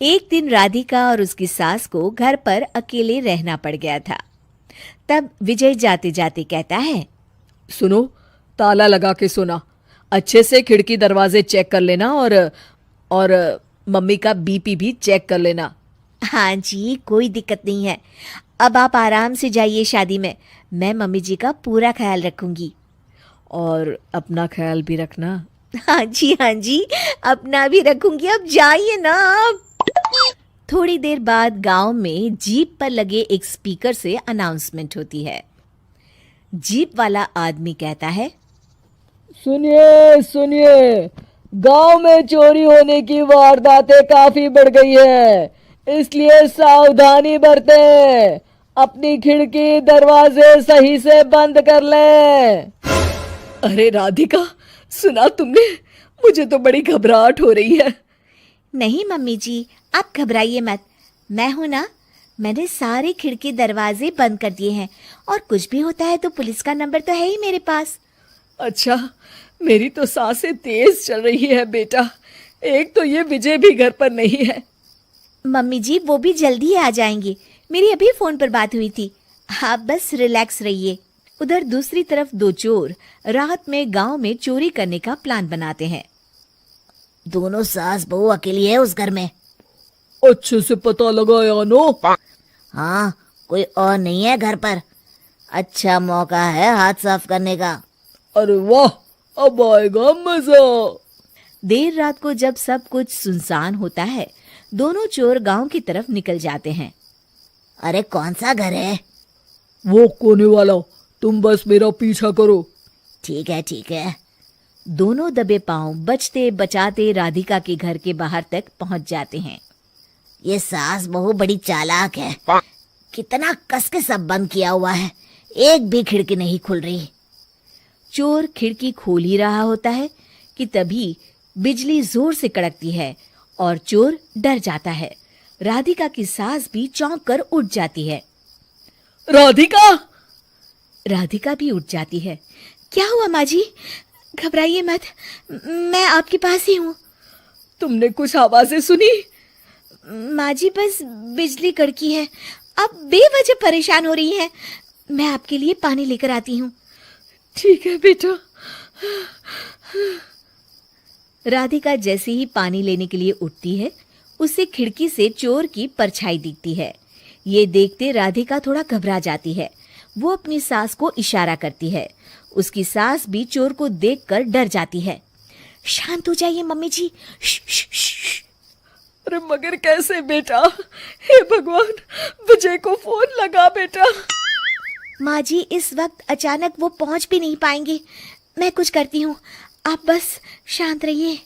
एक दिन राधिका और उसकी सास को घर पर अकेले रहना पड़ गया था। तब विजय जाते जाते कहता है, सुनो, ताला लगा के सोना, अच्छे से खिड़की दरवाजे चेक कर लेना और मम्मी का बीपी भी चेक कर लेना। हाँ जी, कोई दिक्कत नहीं है। अब आप आराम से जाइए शादी में, मैं मम्मी जी का पूरा ख्याल रखूंगी। और अपना ख्याल भी रखना। हाँ जी, अपना भी रखूंगी। अब जाइए ना आप। थोड़ी देर बाद गांव में जीप पर लगे एक स्पीकर से अनाउंसमेंट होती है। जीप वाला आदमी कहता है, सुनिए सुनिए, गांव में चोरी होने की वारदातें काफी बढ़ गई है, इसलिए सावधानी बरतें। अपनी खिड़की दरवाजे सही से बंद कर लें। अरे राधिका, सुना तुमने? मुझे तो बड़ी घबराहट हो रही है। नहीं मम्मी जी, आप घबराइए मत, मैं हूं ना। मैंने सारे खिड़की दरवाजे बंद कर दिए हैं, और कुछ भी होता है तो पुलिस का नंबर तो है ही मेरे पास। अच्छा, मेरी तो सांसें तेज चल रही है बेटा। एक तो ये विजय भी घर पर नहीं है। मम्मी जी, वो भी जल्दी आ जाएंगे। मेरी अभी फोन पर बात हुई थी। आप बस रिलैक्स रहिए। उधर दूसरी तरफ दो चोर रात में गांव में चोरी करने का प्लान बनाते हैं। दोनों सास बहू अकेली है उस घर में। अच्छे से पता लगाया नो? हाँ, कोई और नहीं है घर पर। अच्छा मौका है हाथ साफ करने का। अरे वाह, अब आएगा मजा। देर रात को जब सब कुछ सुनसान होता है, दोनों चोर गांव की तरफ निकल जाते हैं। अरे कौन सा घर है? वो कोने वाला, तुम बस मेरा पीछा करो। ठीक है। दोनों दबे पांव बचते बचाते राधिका के घर के बाहर तक पहुंच जाते हैं। ये सास बहू बड़ी चालाक है। कितना कस के सब बंद किया हुआ है, एक भी खिड़की नहीं खुल रही। चोर खिड़की खोल ही रहा होता है कि तभी बिजली जोर से कड़कती है और चोर डर जाता है। राधिका की सास भी चौंक कर उठ जाती है। राधिका! राधिका भी उठ जाती है। क्या हुआ माँ जी? घबराइए मत, मैं आपके पास ही हूँ। तुमने कुछ आवाजें सुनी? माँ जी, बस बिजली कड़की है। आप बेवजह परेशान हो रही हैं। मैं आपके लिए पानी लेकर आती हूँ। ठीक है बेटा। राधिका जैसे ही पानी लेने के लिए उठती है, उसे खिड़की से चोर की परछाई दिखती है। ये देखते राधिका थोड़ा घबरा जाती है। वो अपनी सास को इशारा करती है। उसकी सास भी चोर को देखकर डर जाती है। शांत हो जाइए मम्मी जी। अरे मगर कैसे बेटा? हे भगवान, विजय को फोन लगा बेटा। माँ जी, इस वक्त अचानक वो पहुंच भी नहीं पाएंगे। मैं कुछ करती हूँ, आप बस शांत रहिए।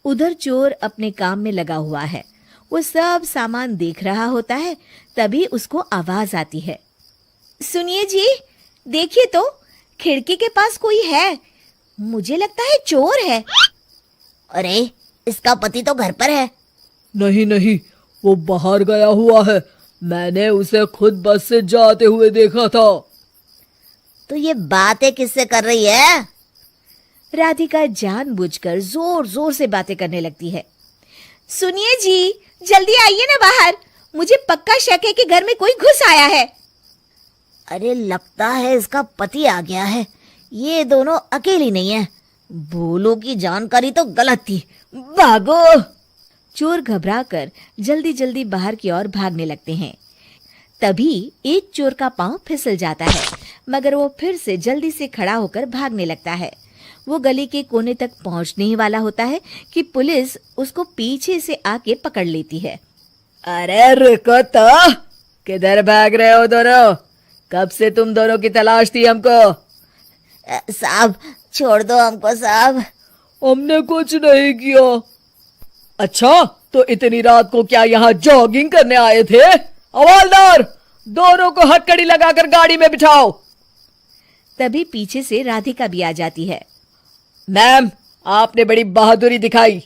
उधर चोर अपने काम में लगा हुआ है। वो सब सामान देख रहा होता है। तभी उसको आवाज आती है। सुनिए जी, देखिए तो, खिड़की के पास कोई है। मुझे लगता है चोर है। अरे, इसका पति तो घर पर है। नहीं, वो बाहर गया हुआ है। मैंने उसे खुद बस से जाते हुए देखा था। तो ये बातें किससे कर रही है? राधिका जानबूझकर जोर जोर से बातें करने लगती है। सुनिए जी, जल्दी आइए ना बाहर। मुझे पक्का शक है कि घर में कोई घुस आया है। अरे, लगता है इसका पति आ गया है। ये दोनों अकेली नहीं है। भोलों की जानकारी तो गलत थी। भागो! चोर घबराकर जल्दी जल्दी बाहर की ओर भागने लगते हैं। तभी एक चोर का पांव फिसल जाता है, मगर वो फिर से जल्दी से खड़ा होकर भागने लगता है। वो गली के कोने तक पहुंचने ही वाला होता है कि पुलिस उसको पीछे से आके पकड़ लेती है। अरे रुको तो, किधर भाग रहे हो दोनों? कब से तुम दोनों की तलाश थी हमको? साहब, छोड़ दो हमको साहब। हमने कुछ नहीं किया। अच्छा, तो इतनी रात को क्या यहाँ जॉगिंग करने आए थे? हवलदार, दोनों को हथकड़ी लगाकर गाड़ी में बिठाओ। तभी पीछे से राधिका भी आ जाती है। मैम, आपने बड़ी बहादुरी दिखाई।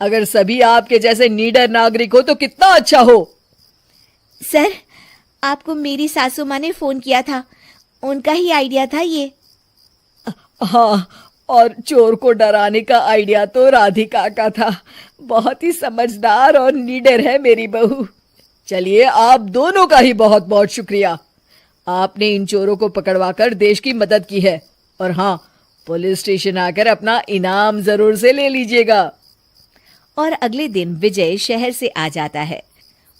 अगर सभी आपके जैसे नीडर नागरिक हो तो कितना अच्छा हो। सर, आपको मेरी सासू माँ ने फोन किया था, उनका ही आइडिया था ये। हाँ, और चोर को डराने का आइडिया तो राधिका का था। बहुत ही समझदार और नीडर है मेरी बहू। चलिए, आप दोनों का ही बहुत बहुत शुक्रिया। आपने इन चोरों को पकड़वाकर देश की मदद की है। और हाँ, पुलिस स्टेशन आकर अपना इनाम जरूर से ले लीजिएगा। और अगले दिन विजय शहर से आ जाता है।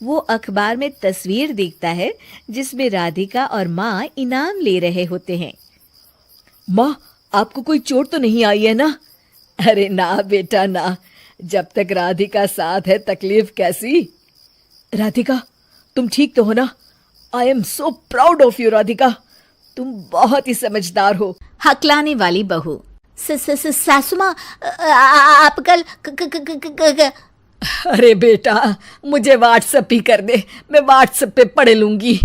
वो अखबार में तस्वीर देखता है जिसमें राधिका और माँ इनाम ले रहे होते हैं। माँ, आपको कोई चोट तो नहीं आई है ना? अरे ना बेटा ना, जब तक राधिका साथ है तकलीफ कैसी। राधिका, तुम ठीक तो हो ना? I am so proud of you Radhika, तुम बहुत ही समझदार हो। हकलाने वाली बहू। सासू माँ, आप कल अरे बेटा, मुझे व्हाट्सएप ही कर दे, मैं व्हाट्सएप पे पढ़ लूंगी।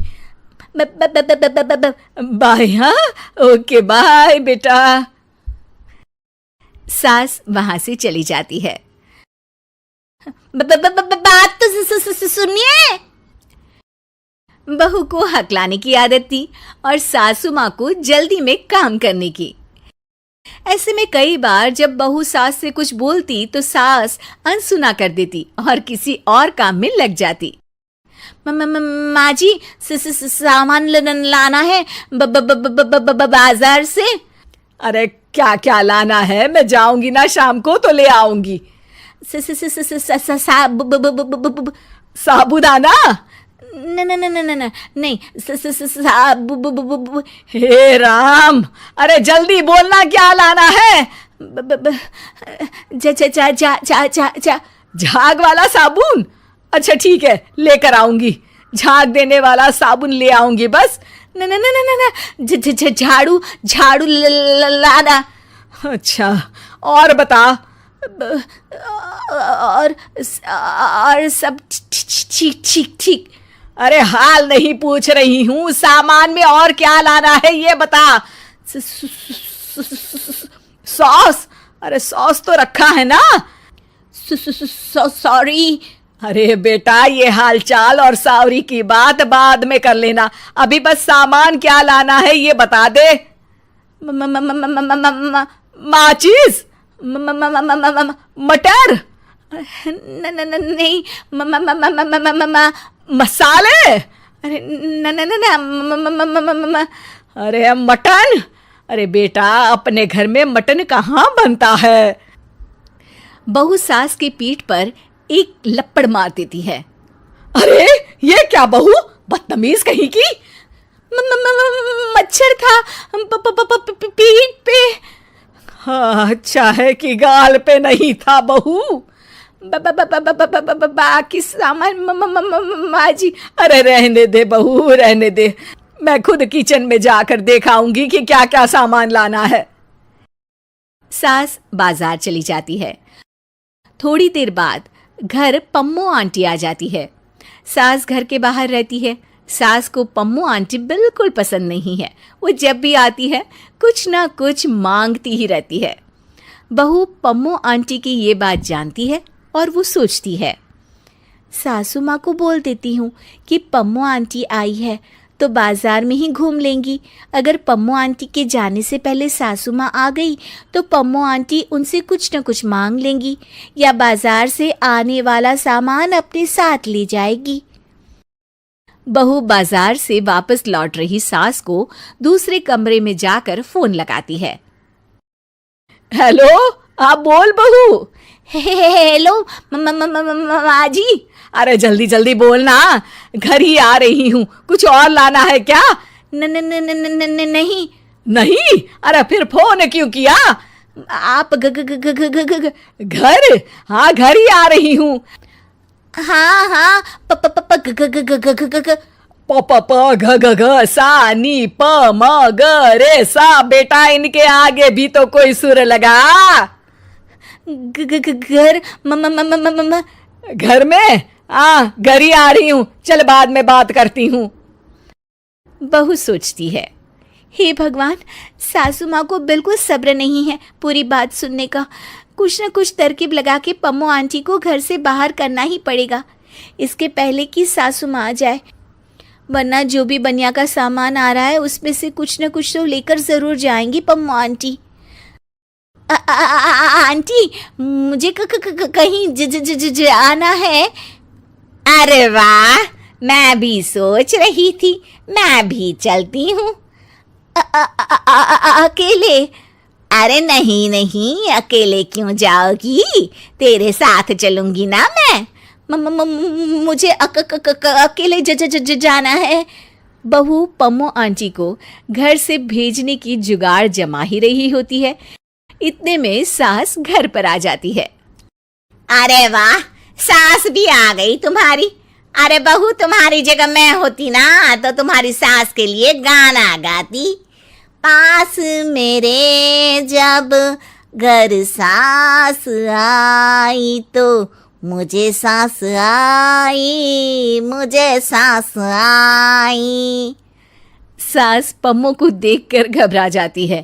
बाय। हाँ, ओके बाय बेटा। सास वहां से चली जाती है। बात तो सुनिए। बहू को हकलाने की आदत थी और सासू माँ को जल्दी में काम करने की। ऐसे में कई बार जब बहू सास से कुछ बोलती तो सास अनसुना कर देती और किसी और काम में लग जाती। माँ जी, सामान लाना है बाजार से। अरे क्या क्या लाना है? मैं जाऊंगी ना शाम को तो ले आऊंगी। साबुदाना? नहीं। हे राम, अरे जल्दी बोलना, क्या लाना है? झाग वाला साबुन? अच्छा ठीक है, लेकर आऊंगी। झाग देने वाला साबुन ले आऊंगी बस। झाड़ू लाना। अच्छा, और बता। और सब ठीक। अरे हाल नहीं पूछ रही हूँ, सामान में और क्या लाना है ये बता। सॉस? अरे सॉस तो रखा है ना। सॉरी। अरे बेटा, ये हालचाल और सॉरी की बात बाद में कर लेना, अभी बस सामान क्या लाना है ये बता दे। माचिस? मटर? नहीं। मसाले? अरे अरे मटन? अरे बेटा, अपने घर में मटन कहाँ बनता है? बहू सास की पीठ पर एक लपड़ मार देती है। अरे ये क्या बहू, बदतमीज कहीं की। मच्छर था पीठ पे। हाँ, अच्छा है कि गाल पे नहीं था बहू। बाकी सामान माँ जी। अरे रहने दे बहू, रहने दे, मैं खुद किचन में जाकर दिखाऊंगी कि क्या क्या सामान लाना है। सास बाजार चली जाती है। थोड़ी देर बाद घर पम्मू आंटी आ जाती है। सास घर के बाहर रहती है। सास को पम्मू आंटी बिल्कुल पसंद नहीं है। वो जब भी आती है कुछ ना कुछ मांगती ही रहती है। बहू पम्मू आंटी की ये बात जानती है और वो सोचती है, सासू माँ को बोल देती हूँ कि पम्मू आंटी आई है तो बाजार में ही घूम लेंगी। अगर पम्मू आंटी के जाने से पहले सासू माँ आ गई तो पम्मू आंटी उनसे कुछ न कुछ मांग लेंगी या बाजार से आने वाला सामान अपने साथ ले जाएगी। बहू बाजार से वापस लौट रही सास को दूसरे कमरे में जाकर फोन लगाती है। हेलो, आप बोल बहू। हेलो माँ जी। अरे जल्दी जल्दी बोलना, घर ही आ रही हूँ, कुछ और लाना है क्या? नहीं। नहीं? अरे फिर फोन क्यों किया? आप घर? हाँ, घर ही आ रही हूँ। हाँ प सा नी प म ग रे सा। बेटा, इनके आगे भी तो कोई सुर लगा। घर घर में? घर ही आ रही हूँ, चल बाद में बात करती हूँ। बहू सोचती है, हे भगवान, सासू माँ को बिल्कुल सब्र नहीं है पूरी बात सुनने का। कुछ न कुछ तरकीब लगा के पम्मू आंटी को घर से बाहर करना ही पड़ेगा इसके पहले कि सासू माँ आ जाए, वरना जो भी बनिया का सामान आ रहा है उसमें से कुछ न कुछ तो लेकर ज़रूर जाएंगी पम्मू आंटी। आंटी, मुझे कहीं जाना है। अरे वाह, मैं भी सोच रही थी, मैं भी चलती हूँ। अकेले? अरे नहीं नहीं, अकेले क्यों जाओगी, तेरे साथ चलूंगी ना मैं। मुझे अकेले जाना है। बहू पम्मो आंटी को घर से भेजने की जुगाड़ जमा ही रही होती है। इतने में सास घर पर आ जाती है। अरे वाह, सास भी आ गई तुम्हारी। अरे बहू, तुम्हारी जगह मैं होती ना तो तुम्हारी सास के लिए गाना गाती। पास मेरे जब घर सास आई तो मुझे सास आई, मुझे सास आई। सास पम्मो को देखकर घबरा जाती है।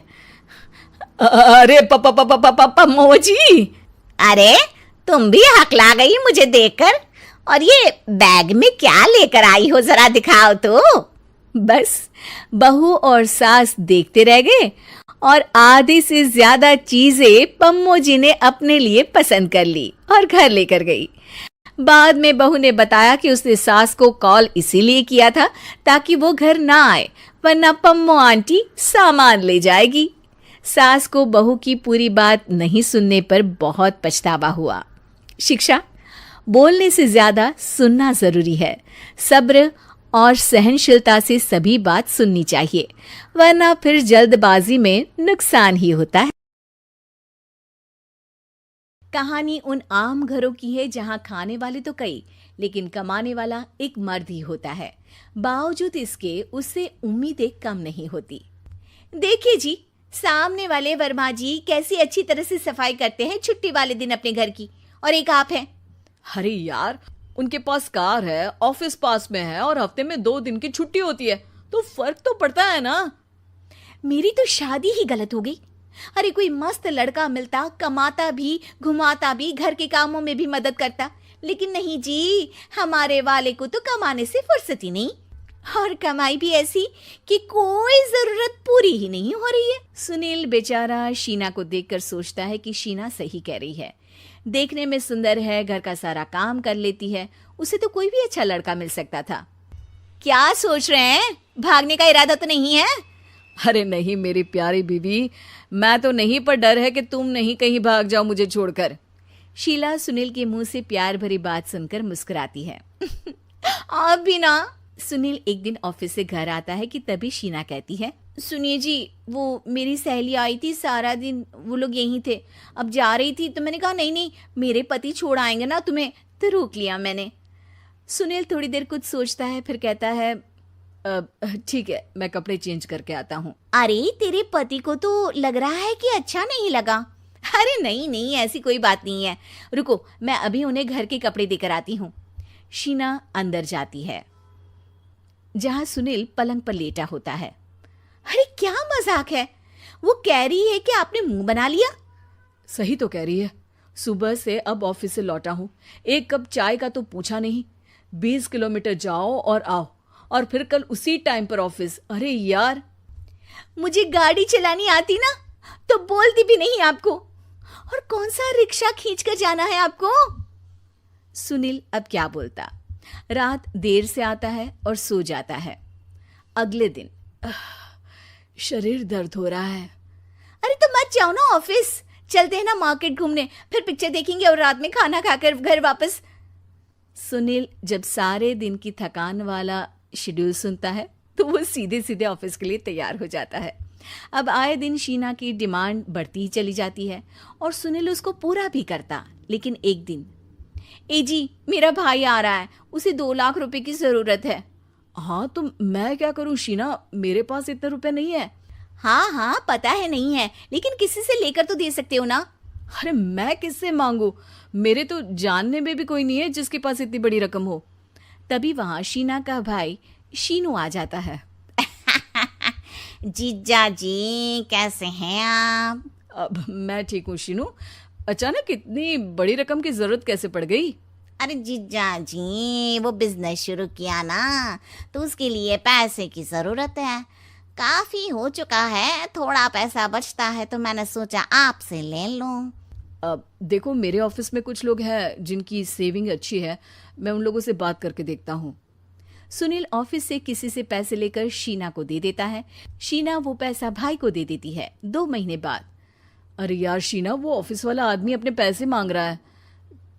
अरे पम्मो जी। अरे तुम भी हकला गई मुझे देखकर। और ये बैग में क्या लेकर आई हो, जरा दिखाओ तो। बस बहू और सास देखते रह गए और आधे से ज्यादा चीजें पम्मो जी ने अपने लिए पसंद कर ली और घर लेकर गई। बाद में बहू ने बताया कि उसने सास को कॉल इसीलिए किया था ताकि वो घर ना आए, वरना पम्मो आंटी सामान ले जाएगी। सास को बहू की पूरी बात नहीं सुनने पर बहुत पछतावा हुआ। शिक्षा: बोलने से ज्यादा सुनना जरूरी है। सब्र और सहनशीलता से सभी बात सुननी चाहिए, वरना फिर जल्दबाजी में नुकसान ही होता है। कहानी उन आम घरों की है जहां खाने वाले तो कई, लेकिन कमाने वाला एक मर्द ही होता है। बावजूद इसके उससे उम्मीदें कम नहीं होती। देखिए जी, सामने वाले वर्मा जी कैसी अच्छी तरह से सफाई करते हैं छुट्टी वाले दिन अपने घर की, और एक आप हैं। अरे यार, उनके पास कार है, ऑफिस पास में है और हफ्ते में 2 दिन की छुट्टी होती है, तो फर्क तो पड़ता है ना। मेरी तो शादी ही गलत हो गई। अरे कोई मस्त लड़का मिलता, कमाता भी, घुमाता भी, घर के कामों में भी मदद करता, लेकिन नहीं जी, हमारे वाले को तो कमाने से फुर्सत ही नहीं, और कमाई भी ऐसी कि कोई जरूरत पूरी ही नहीं हो रही है। सुनील बेचारा शीना को देखकर सोचता है कि शीना सही कह रही है। देखने में सुंदर है, घर का सारा काम कर लेती है, उसे तो कोई भी अच्छा लड़का मिल सकता था। क्या सोच रहे हैं, भागने का इरादा तो नहीं है? अरे नहीं मेरी प्यारी बीवी, मैं तो नहीं, पर डर है कि तुम नहीं कहीं भाग जाओ मुझे छोड़कर। शीला सुनील के मुंह से प्यार भरी बात सुनकर मुस्कुराती है। आप भी ना। सुनील एक दिन ऑफिस से घर आता है कि तभी शीना कहती है, सुनिए जी, वो मेरी सहेली आई थी, सारा दिन वो लोग यहीं थे, अब जा रही थी तो मैंने कहा नहीं नहीं, मेरे पति छोड़ आएंगे ना तुम्हें, तो रोक लिया मैंने। सुनील थोड़ी देर कुछ सोचता है, फिर कहता है, ठीक है, मैं कपड़े चेंज करके आता हूँ। अरे तेरे पति को तो लग रहा है कि अच्छा नहीं लगा। अरे नहीं नहीं, ऐसी कोई बात नहीं है, रुको मैं अभी उन्हें घर के कपड़े देकर आती हूँ। शीना अंदर जाती है जहां सुनील पलंग पर लेटा होता है। अरे क्या मजाक है, वो कह रही है कि आपने मुंह बना लिया। सही तो कह रही है, सुबह से अब ऑफिस से लौटा हूँ, एक कप चाय का तो पूछा नहीं, 20 किलोमीटर जाओ और आओ, और फिर कल उसी टाइम पर ऑफिस। अरे यार, मुझे गाड़ी चलानी आती ना तो बोलती भी नहीं आपको, और कौन सा रिक्शा खींच कर जाना है आपको। सुनील अब क्या बोलता। रात देर से आता है और सो जाता है। अगले दिन शरीर दर्द हो रहा है। अरे तो मत जाओ ना ऑफिस, चलते हैं ना मार्केट घूमने, फिर पिक्चर देखेंगे और रात में खाना खाकर घर वापस। सुनील जब सारे दिन की थकान वाला शेड्यूल सुनता है तो वो सीधे सीधे ऑफिस के लिए तैयार हो जाता है। अब आए दिन शीना की डिमांड बढ़ती ही चली जाती है और सुनील उसको पूरा भी करता। लेकिन एक दिन, ए जी मेरा भाई आ रहा है, उसे 2 लाख रुपए की जरूरत है। हाँ तो मैं क्या करूं शीना, मेरे पास इतने रुपए नहीं है। हाँ हाँ पता है नहीं है, लेकिन किसी से लेकर तो दे सकते हो ना। अरे मैं किससे मांगू, मेरे तो जानने में भी कोई नहीं है जिसके पास इतनी बड़ी रकम हो। तभी वहां शीना का भाई शीनू आ जाता है। जीजा जी कैसे हैं आप? अब मैं ठीक हूँ शीनू, अचानक इतनी बड़ी रकम की जरूरत कैसे पड़ गई? अरे जीजा जी, वो बिजनेस शुरू किया ना तो उसके लिए पैसे की जरूरत है। काफी हो चुका है, थोड़ा पैसा बचता है तो मैंने सोचा आपसे ले लूं। अब देखो, मेरे ऑफिस में कुछ लोग हैं जिनकी सेविंग अच्छी है, मैं उन लोगों से बात करके देखता हूँ। सुनील ऑफिस से किसी से पैसे लेकर शीना को दे देता है। शीना वो पैसा भाई को दे देती है। 2 महीने बाद। अरे यार शीना, वो ऑफिस वाला आदमी अपने पैसे मांग रहा है,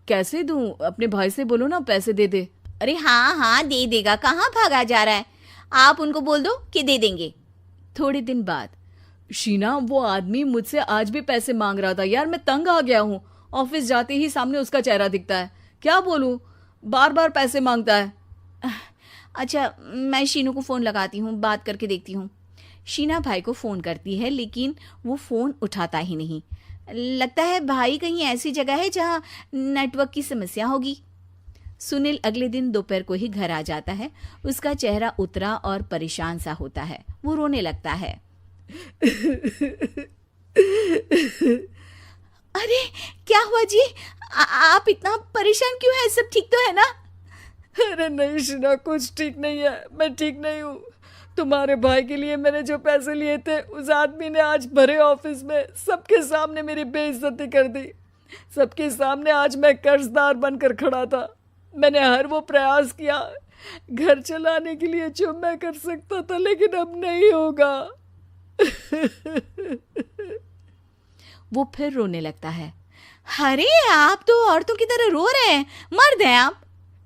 कैसे दूं? अपने भाई से बोलो ना पैसे दे दे। अरे हाँ हाँ दे देगा, कहाँ भागा जा रहा है, आप उनको बोल दो कि दे देंगे। थोड़े दिन बाद। शीना, वो आदमी मुझसे आज भी पैसे मांग रहा था यार, मैं तंग आ गया हूँ। ऑफिस जाते ही सामने उसका चेहरा दिखता है, क्या बोलूं, बार बार पैसे मांगता है। अच्छा, मैं शीनू को फ़ोन लगाती हूँ, बात करके देखती हूँ। शीना भाई को फ़ोन करती है लेकिन वो फ़ोन उठाता ही नहीं। लगता है भाई कहीं ऐसी जगह है जहाँ नेटवर्क की समस्या होगी। सुनील अगले दिन दोपहर को ही घर आ जाता है। उसका चेहरा उतरा और परेशान सा होता है। वो रोने लगता है। अरे क्या हुआ जी? आप इतना परेशान क्यों हैं? सब ठीक तो है ना? अरे नहीं शीना, कुछ ठीक नहीं है, मैं ठीक नहीं हूँ। तुम्हारे भाई के लिए मैंने जो पैसे लिए थे, उस आदमी ने आज भरे ऑफिस में सबके सामने मेरी बेइज्जती कर दी। सबके सामने आज मैं कर्जदार बनकर खड़ा था। मैंने हर वो प्रयास किया घर चलाने के लिए जो मैं कर सकता था, लेकिन अब नहीं होगा। वो फिर रोने लगता है। अरे आप तो औरतों की तरह रो रहे हैं, मर्द हैं आप।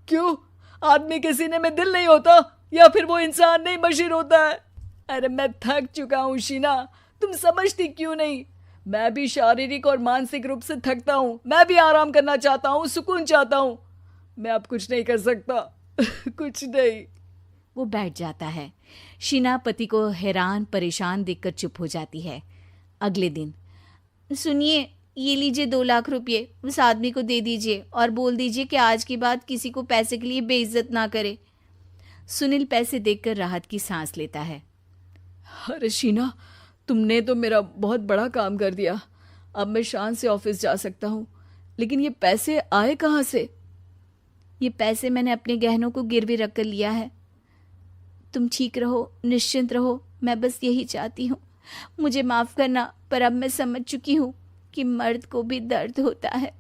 क्यों? आदमी के सीने में दिल नहीं होता, या फिर वो इंसान नहीं मशीन होता है? अरे मैं थक चुका हूँ शीना, तुम समझती क्यों नहीं? मैं भी शारीरिक और मानसिक रूप से थकता हूँ। मैं भी आराम करना चाहता हूँ, सुकून चाहता हूँ। मैं अब कुछ नहीं कर सकता। कुछ नहीं। वो बैठ जाता है। शीना पति को हैरान परेशान देखकर चुप हो जाती है। अगले दिन। सुनिए, ये लीजिए 2 लाख रुपये, उस आदमी को दे दीजिए और बोल दीजिए कि आज के बाद किसी को पैसे के लिए बेइज्जत ना करे। सुनील पैसे देखकर राहत की सांस लेता है। अरे शीना, तुमने तो मेरा बहुत बड़ा काम कर दिया। अब मैं शान से ऑफिस जा सकता हूँ, लेकिन ये पैसे आए कहाँ से? ये पैसे मैंने अपने गहनों को गिरवी रख कर लिया है। तुम ठीक रहो, निश्चिंत रहो, मैं बस यही चाहती हूँ। मुझे माफ़ करना, पर अब मैं समझ चुकी हूँ कि मर्द को भी दर्द होता है।